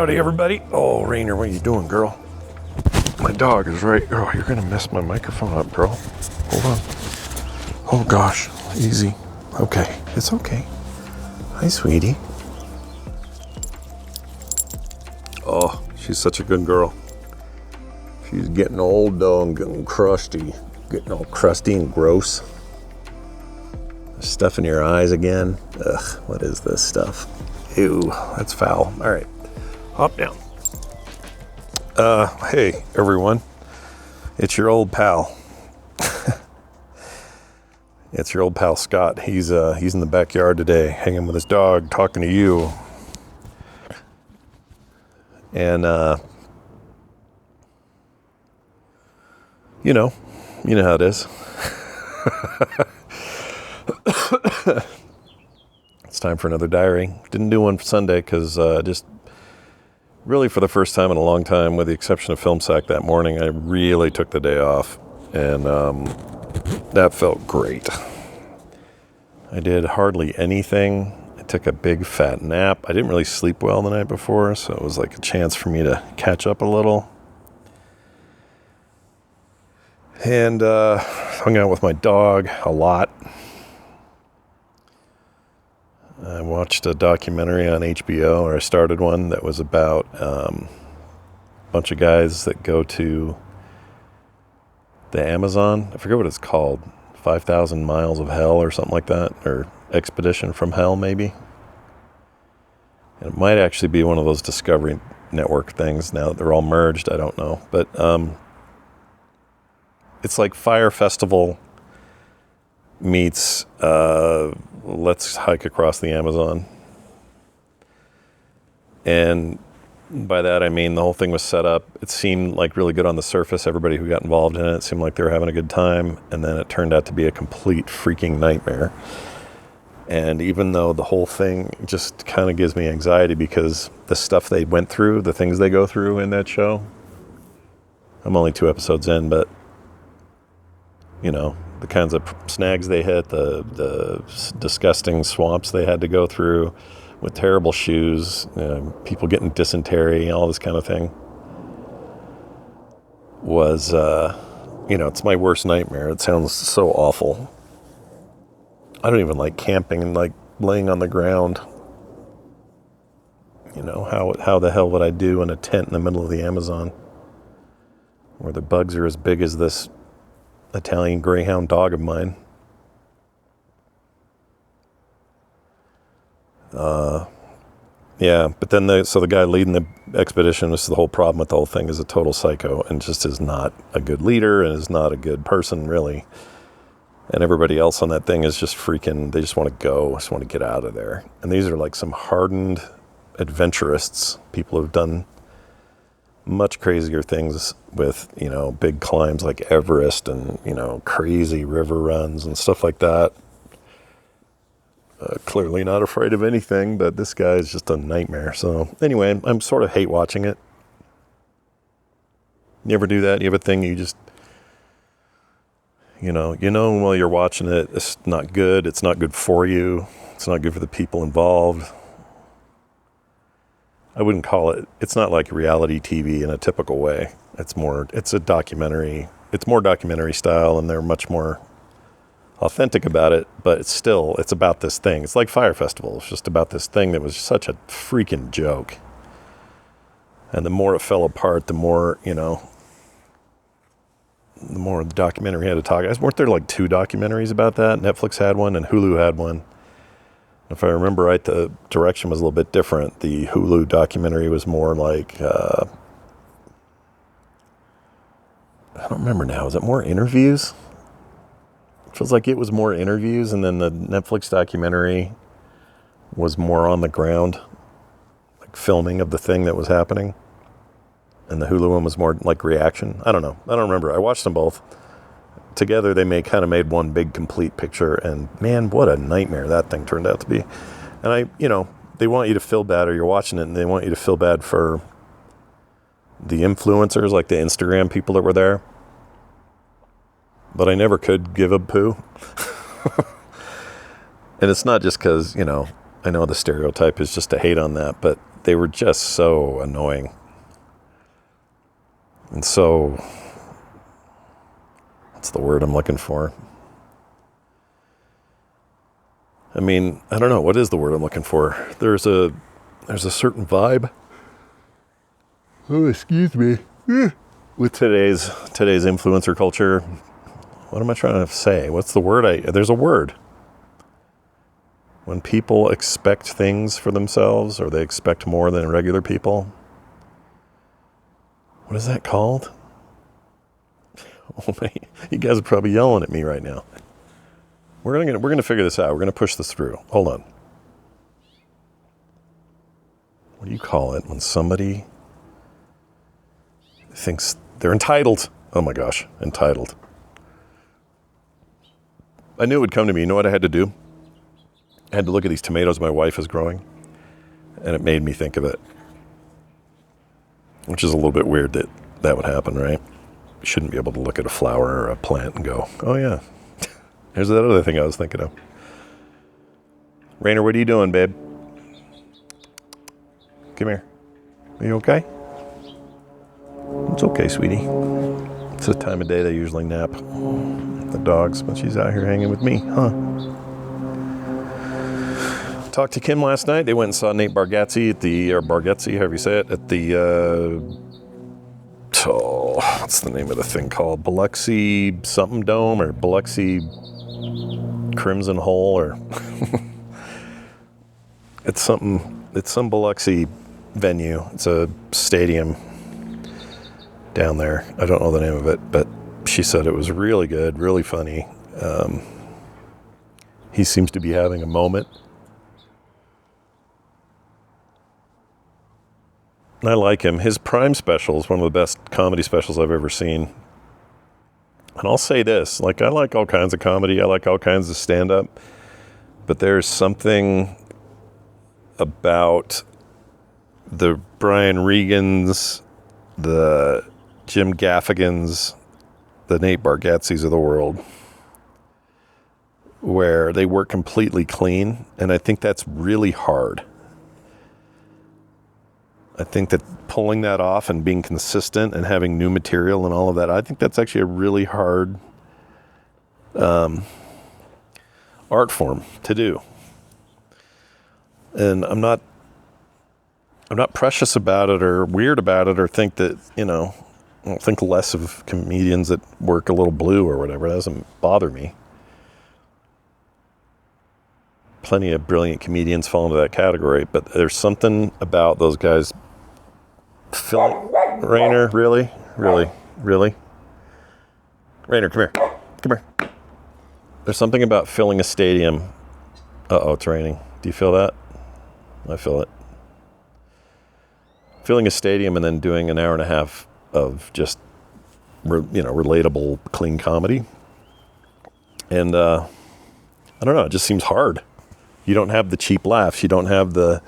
Howdy, everybody. Oh, Rainer, what are you doing, girl? My dog is right. Oh, you're going to mess my microphone up, bro. Hold on. Oh, gosh. Easy. Okay. It's okay. Hi, sweetie. Oh, she's such a good girl. She's getting old, though, and getting crusty. Getting all crusty and gross. Stuff in your eyes again. Ugh, what is this stuff? Ew, that's foul. All right. Hop down. Hey, everyone. It's your old pal. It's your old pal, Scott. He's in the backyard today, hanging with his dog, talking to you. And, you know how it is. It's time for another diary. Didn't do one for Sunday because just really for the first time in a long time, with the exception of Film Sack that morning, I really took the day off, and that felt great. I did hardly anything. I took a big fat nap. I didn't really sleep well the night before, so it was like a chance for me to catch up a little. And hung out with my dog a lot. I watched a documentary on HBO, or I started one that was about a bunch of guys that go to the Amazon. I forget what it's called. 5,000 Miles of Hell or something like that, or Expedition from Hell, maybe. And it might actually be one of those Discovery Network things now that they're all merged. I don't know. But it's like Fire Festival meets let's hike across the Amazon. And by that I mean the whole thing was set up. It seemed like really good on the surface. Everybody who got involved in it seemed like they were having a good time, and then it turned out to be a complete freaking nightmare. And even though the whole thing just kind of gives me anxiety because the stuff they went through, the things they go through in that show, I'm only 2 episodes in, but the kinds of snags they hit, the disgusting swamps they had to go through with terrible shoes, people getting dysentery, all this kind of thing was, it's my worst nightmare. It sounds so awful. I don't even like camping and like laying on the ground. How the hell would I do in a tent in the middle of the Amazon where the bugs are as big as this Italian Greyhound dog of mine? But then the guy leading the expedition, this is the whole problem with the whole thing, is a total psycho and just is not a good leader and is not a good person, really. And everybody else on that thing is just freaking, they just want to go, just want to get out of there. And these are like some hardened adventurists, people who've done much crazier things with, big climbs like Everest and, crazy river runs and stuff like that. Clearly not afraid of anything, but this guy is just a nightmare. So anyway, I'm sort of hate watching it. You ever do that? You have a thing you just, while you're watching it, it's not good. It's not good for you. It's not good for the people involved. I wouldn't call it, it's not like reality TV in a typical way. It's a documentary. It's more documentary style, and they're much more authentic about it, but it's about this thing. It's like Fire Festival. It's just about this thing that was such a freaking joke. And the more it fell apart, the more the documentary had to talk. Weren't there like 2 documentaries about that? Netflix had one and Hulu had one. If I remember right, the direction was a little bit different. The Hulu documentary was more like, I don't remember now. Was it more interviews? It feels like it was more interviews, and then the Netflix documentary was more on the ground, like filming of the thing that was happening. And the Hulu one was more like reaction. I don't know. I don't remember. I watched them both. Together, they kind of made one big complete picture, and man, what a nightmare that thing turned out to be. And they want you to feel bad, or you're watching it, and they want you to feel bad for the influencers, like the Instagram people that were there. But I never could give a poo. And it's not just because, I know the stereotype is just to hate on that, but they were just so annoying. And so, what's the word I'm looking for? I mean, I don't know. What is the word I'm looking for? There's a certain vibe. Oh, excuse me. With today's influencer culture. What am I trying to say? What's the word? There's a word. When people expect things for themselves, or they expect more than regular people. What is that called? Oh, man, you guys are probably yelling at me right now. We're gonna figure this out. We're gonna push this through. Hold on. What do you call it when somebody thinks they're entitled? Oh my gosh, entitled. I knew it would come to me. You know what I had to do? I had to look at these tomatoes my wife is growing, and it made me think of it. Which is a little bit weird that would happen, right? You shouldn't be able to look at a flower or a plant and go, oh yeah, here's that other thing I was thinking of. Rainer, what are you doing, babe? Come here. Are you okay? It's okay, sweetie. It's the time of day they usually nap, the dogs, but she's out here hanging with me, huh? Talked to Kim last night. They went and saw Nate Bargatze or Bargatze, however you say it, at the, what's the name of the thing called? Biloxi something dome, or Biloxi Crimson Hole, or it's some Biloxi venue. It's a stadium down there. I don't know the name of it, but she said it was really good, really funny. He seems to be having a moment. I like him. His Prime special is one of the best comedy specials I've ever seen. And I'll say this, I like all kinds of comedy. I like all kinds of stand-up. But there's something about the Brian Regans, the Jim Gaffigans, the Nate Bargatzes of the world, where they work completely clean. And I think that's really hard. I think that pulling that off and being consistent and having new material and all of that, I think that's actually a really hard art form to do. And I'm not precious about it or weird about it or think that, I don't think less of comedians that work a little blue or whatever. That doesn't bother me. Plenty of brilliant comedians fall into that category, but there's something about those guys. Rainer, really? Rainer, come here. There's something about filling a stadium. Uh-oh, it's raining. Do you feel that? I feel it. Filling a stadium and then doing an hour and a half of just, relatable, clean comedy. And, I don't know, it just seems hard. You don't have the cheap laughs. You don't have the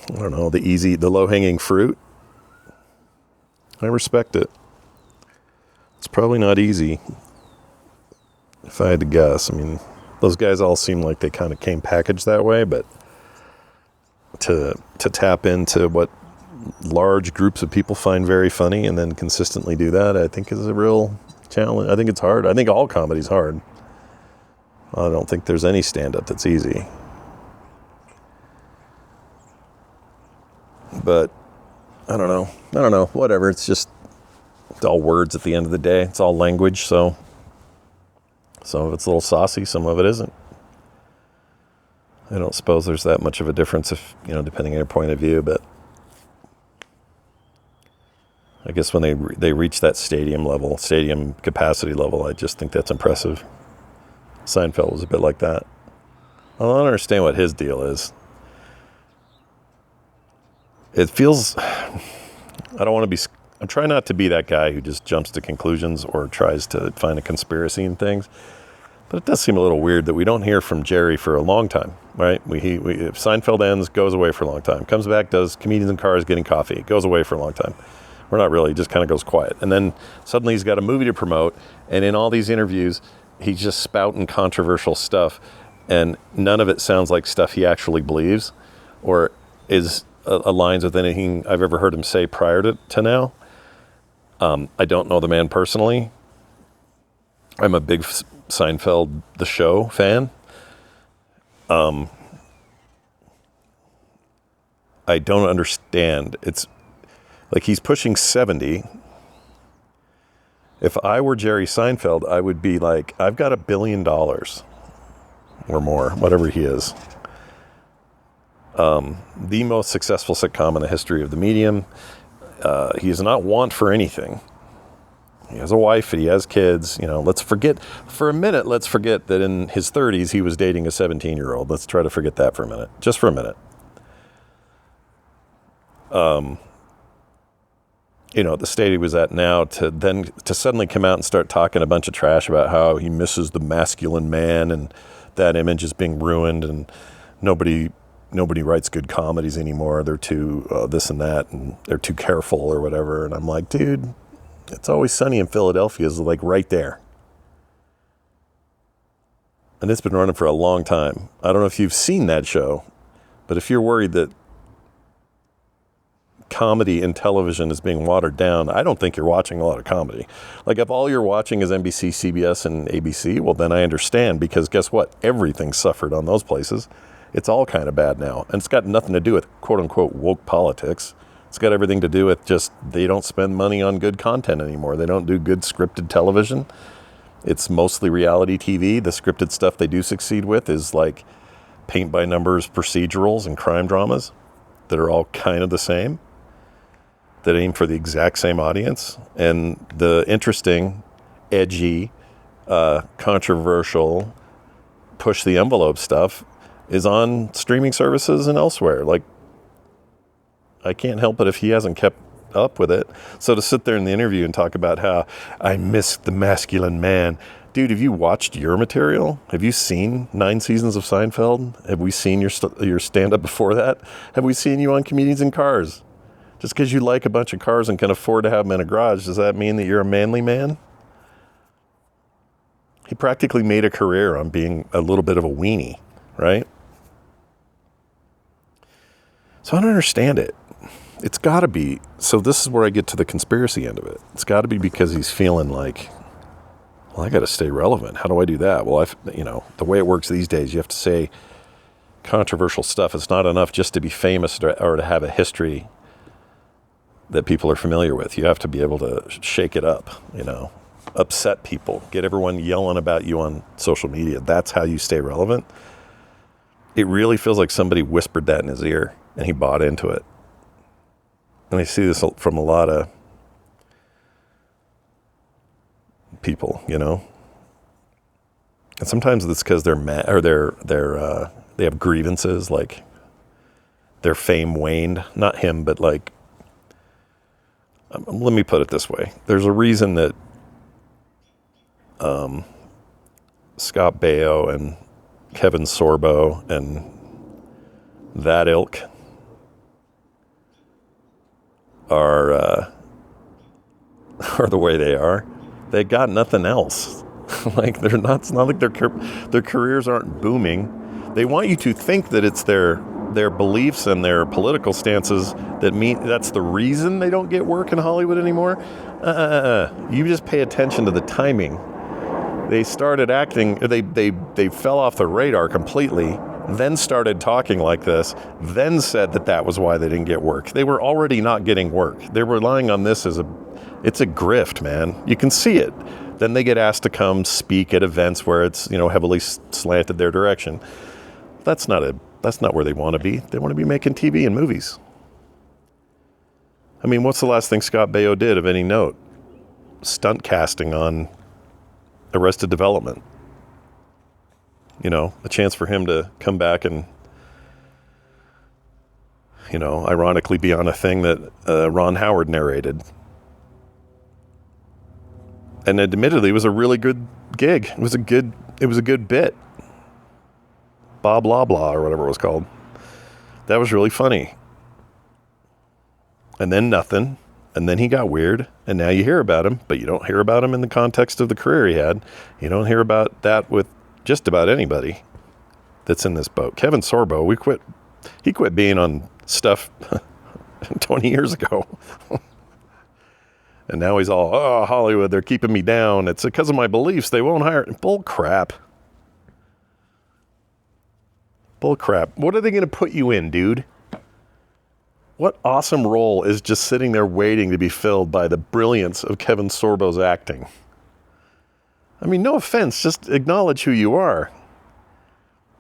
low-hanging fruit. I respect it. It's probably not easy, if I had to guess. I mean, those guys all seem like they kind of came packaged that way, but to tap into what large groups of people find very funny and then consistently do that, I think is a real challenge. I think it's hard. I think all comedy's hard. I don't think there's any stand-up that's easy. But I don't know. Whatever. It's all words at the end of the day. It's all language. So some of it's a little saucy. Some of it isn't. I don't suppose there's that much of a difference if, depending on your point of view. But I guess when they reach that stadium capacity level, I just think that's impressive. Seinfeld was a bit like that. I don't understand what his deal is. It feels, I'm trying not to be that guy who just jumps to conclusions or tries to find a conspiracy in things. But it does seem a little weird that we don't hear from Jerry for a long time, right? If Seinfeld ends, goes away for a long time. Comes back, does Comedians in Cars Getting Coffee, goes away for a long time. We're not really, just kind of goes quiet. And then suddenly he's got a movie to promote, and in all these interviews, he's just spouting controversial stuff, and none of it sounds like stuff he actually believes. or aligns with anything I've ever heard him say prior to now. I don't know the man personally. I'm a big Seinfeld, the show fan. I don't understand. It's like he's pushing 70. If I were Jerry Seinfeld, I would be like, I've got $1 billion or more, whatever he is. The most successful sitcom in the history of the medium. He is not want for anything. He has a wife, he has kids. Let's forget that in his 30s he was dating a 17-year-old. Let's try to forget that for a minute, just for a minute. The state he was at now, to suddenly come out and start talking a bunch of trash about how he misses the masculine man and that image is being ruined and nobody writes good comedies anymore. They're too this and that, and they're too careful or whatever. And I'm like, dude, It's Always Sunny in Philadelphia is like right there. And it's been running for a long time. I don't know if you've seen that show, but if you're worried that comedy in television is being watered down, I don't think you're watching a lot of comedy. Like if all you're watching is NBC, CBS, and ABC, well then I understand, because guess what? Everything suffered on those places. It's all kind of bad now. And it's got nothing to do with quote unquote woke politics. It's got everything to do with just they don't spend money on good content anymore. They don't do good scripted television. It's mostly reality TV. The scripted stuff they do succeed with is like paint by numbers procedurals and crime dramas that are all kind of the same, that aim for the exact same audience. And the interesting, edgy, controversial, push the envelope stuff is on streaming services and elsewhere. Like, I can't help it if he hasn't kept up with it. So to sit there in the interview and talk about how I miss the masculine man. Dude, have you watched your material? Have you seen 9 seasons of Seinfeld? Have we seen your stand-up before that? Have we seen you on Comedians in Cars? Just because you like a bunch of cars and can afford to have them in a garage, does that mean that you're a manly man? He practically made a career on being a little bit of a weenie, right? So I don't understand it. It's got to be, so this is where I get to the conspiracy end of it. It's got to be because he's feeling like, well, I got to stay relevant. How do I do that? Well, the way it works these days, you have to say controversial stuff. It's not enough just to be famous or to have a history that people are familiar with. You have to be able to shake it up, upset people, get everyone yelling about you on social media. That's how you stay relevant. It really feels like somebody whispered that in his ear and he bought into it. And I see this from a lot of people, And sometimes it's because they're mad or they have grievances, like their fame waned. Not him, but like, let me put it this way. There's a reason that Scott Baio and Kevin Sorbo and that ilk are the way they are. They got nothing else. Like they're not. It's not like their careers aren't booming. They want you to think that it's their beliefs and their political stances that mean that's the reason they don't get work in Hollywood anymore. You just pay attention to the timing. They started acting. They fell off the radar completely. Then started talking like this, then said that was why they didn't get work. They were already not getting work. They were relying on this it's a grift, man. You can see it. Then they get asked to come speak at events where it's, heavily slanted their direction. That's not where they want to be. They want to be making TV and movies. I mean, what's the last thing Scott Baio did of any note? Stunt casting on Arrested Development. A chance for him to come back and, ironically be on a thing that Ron Howard narrated. And admittedly, it was a really good gig. It was a good bit. Blah, blah, blah, or whatever it was called. That was really funny. And then nothing. And then he got weird. And now you hear about him, but you don't hear about him in the context of the career he had. You don't hear about that with just about anybody that's in this boat. Kevin Sorbo, we quit He quit being on stuff 20 years ago. And now he's all, oh, Hollywood, they're keeping me down. It's because of my beliefs. They won't hire. Bull crap. Bull crap. What are they going to put you in, dude? What awesome role is just sitting there waiting to be filled by the brilliance of Kevin Sorbo's acting? I mean, no offense, just acknowledge who you are.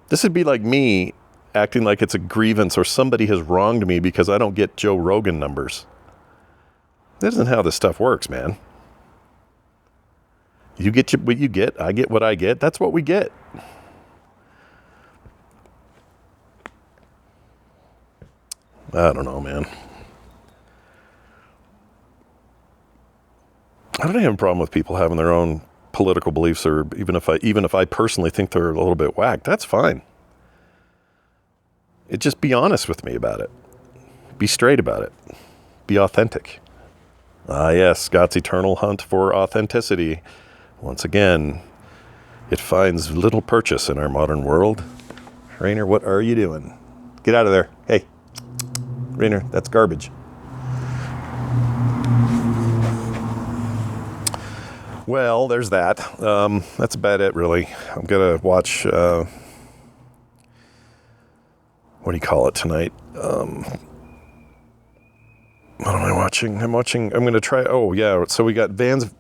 This would be like me acting like it's a grievance or somebody has wronged me because I don't get Joe Rogan numbers. That isn't how this stuff works, man. You get what you get, I get what I get. That's what we get. I don't know, man. I don't have a problem with people having their own political beliefs, or even if I personally think they're a little bit whack, that's fine. Just be honest with me about it. Be straight about it. Be authentic. Ah, yes, Scott's eternal hunt for authenticity. Once again, it finds little purchase in our modern world. Rainer, what are you doing? Get out of there. Hey, Rainer, that's garbage. Well, there's that. That's about it, really. I'm going to watch, what do you call it tonight? What am I watching? I'm going to try, oh, yeah. So we got Van's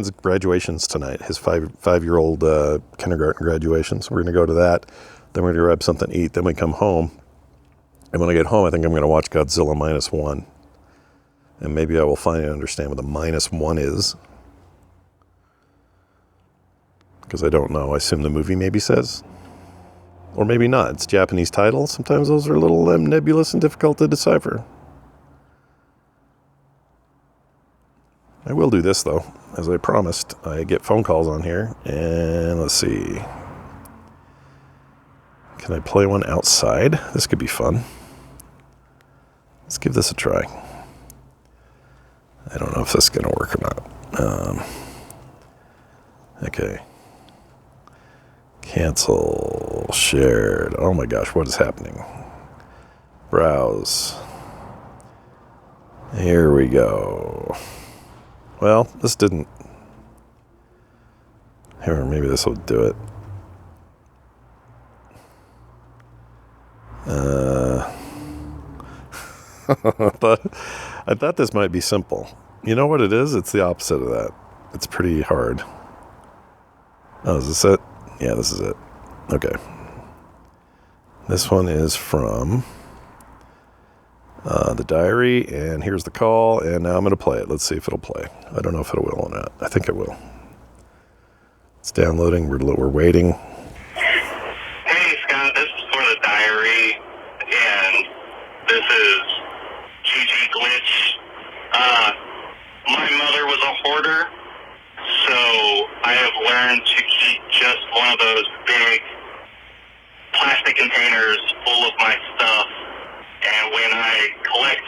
graduations tonight, his five-year-old kindergarten graduation. So we're going to go to that. Then we're going to grab something to eat. Then we come home. And when I get home, I think I'm going to watch Godzilla -1. And maybe I will finally understand what the -1 is. Because I don't know. I assume the movie maybe says. Or maybe not. It's a Japanese title. Sometimes those are a little nebulous and difficult to decipher. I will do this, though. As I promised, I get phone calls on here. And let's see. Can I play one outside? This could be fun. Let's give this a try. I don't know if this is going to work or not. Okay. Cancel. Shared. Oh my gosh, what is happening? Browse. Here we go. Well, this didn't. Here, maybe this will do it. I thought this might be simple. You know what it is? It's the opposite of that. It's pretty hard. Oh, is this it? Yeah, this is it. Okay. This one is from the diary, and here's the call, and now I'm going to play it. Let's see if it'll play. I don't know if it will or not. I think it will. It's downloading. We're waiting. Hey, Scott, this is for the diary, and this is GG Glitch. My mother was a hoarder, so I have learned to keep just one of those big plastic containers full of my stuff, and when I collect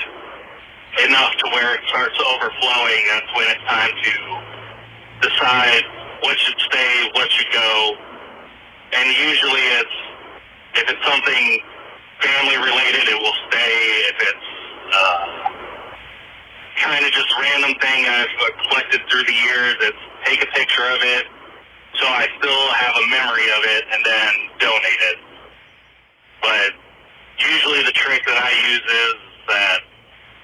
enough to where it starts overflowing, that's when it's time to decide what should stay, what should go. And usually if it's something family related, it will stay. If it's kind of just random thing I've collected through the years, it's take a picture of it so I still have a memory of it and then donate it. But usually the trick that I use is that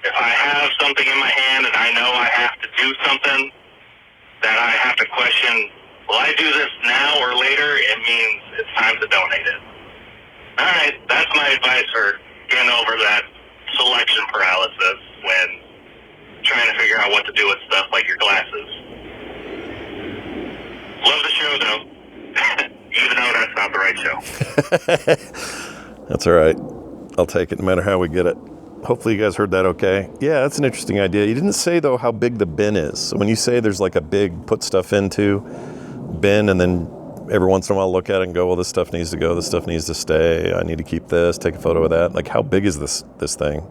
if I have something in my hand and I know I have to do something, that I have to question, will I do this now or later? It means it's time to donate it. All right, that's my advice for getting over that selection paralysis when trying to figure out what to do with stuff like your glasses. Love the show, though, even though that's not the right show. That's all right. I'll take it no matter how we get it. Hopefully you guys heard that okay. Yeah, that's an interesting idea. You didn't say, though, how big the bin is. So when you say there's like a big put stuff into bin, and then every once in a while look at it and go, well, this stuff needs to go, this stuff needs to stay, I need to keep this, take a photo of that. Like, how big is this thing?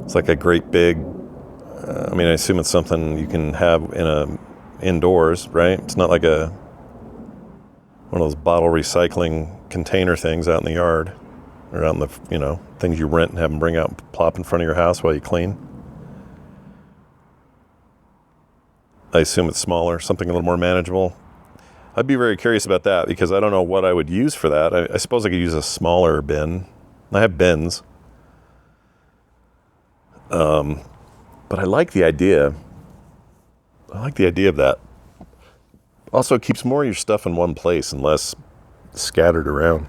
It's like a great big, I mean, I assume it's something you can have indoors, right? It's not like one of those bottle recycling container things out in the yard, or out in the, things you rent and have them bring out and plop in front of your house while you clean. I assume it's smaller, something a little more manageable. I'd be very curious about that because I don't know what I would use for that. I suppose I could use a smaller bin. I have bins. But I like the idea. I like the idea of that. Also, it keeps more of your stuff in one place and less scattered around.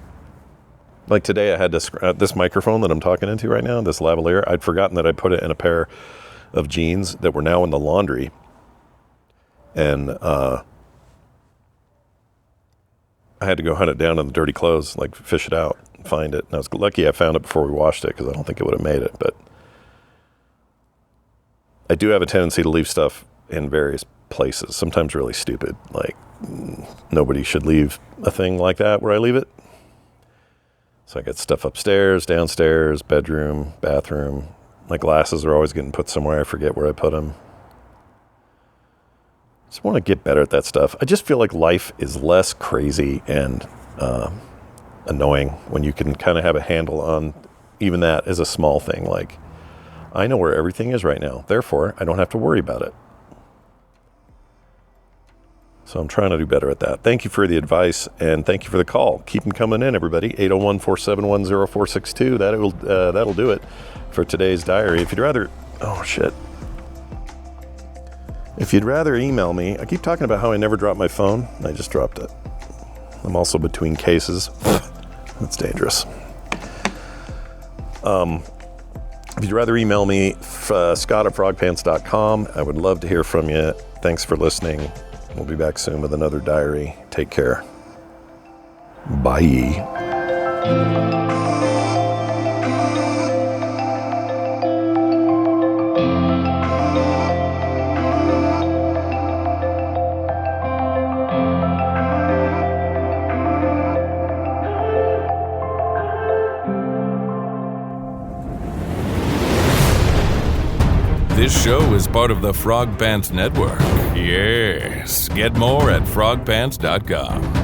Like today, I had this microphone that I'm talking into right now, this lavalier. I'd forgotten that I put it in a pair of jeans that were now in the laundry. And I had to go hunt it down in the dirty clothes, like fish it out and find it. And I was lucky I found it before we washed it because I don't think it would have made it. But I do have a tendency to leave stuff in various places, sometimes really stupid. Like nobody should leave a thing like that where I leave it. So I got stuff upstairs, downstairs, bedroom, bathroom. My glasses are always getting put somewhere. I forget where I put them. Just want to get better at that stuff. I just feel like life is less crazy and annoying when you can kind of have a handle on even that as a small thing. Like, I know where everything is right now. Therefore, I don't have to worry about it. So I'm trying to do better at that. Thank you for the advice, and thank you for the call. Keep them coming in, everybody. 801-471-0462. That'll do it for today's diary. If you'd rather... Oh, shit. If you'd rather email me, I keep talking about how I never drop my phone. I just dropped it. I'm also between cases. That's dangerous. If you'd rather email me, scott@frogpants.com. I would love to hear from you. Thanks for listening. We'll be back soon with another diary. Take care. Bye. This show is part of the Frog Pants Network. Yes. Get more at frogpants.com.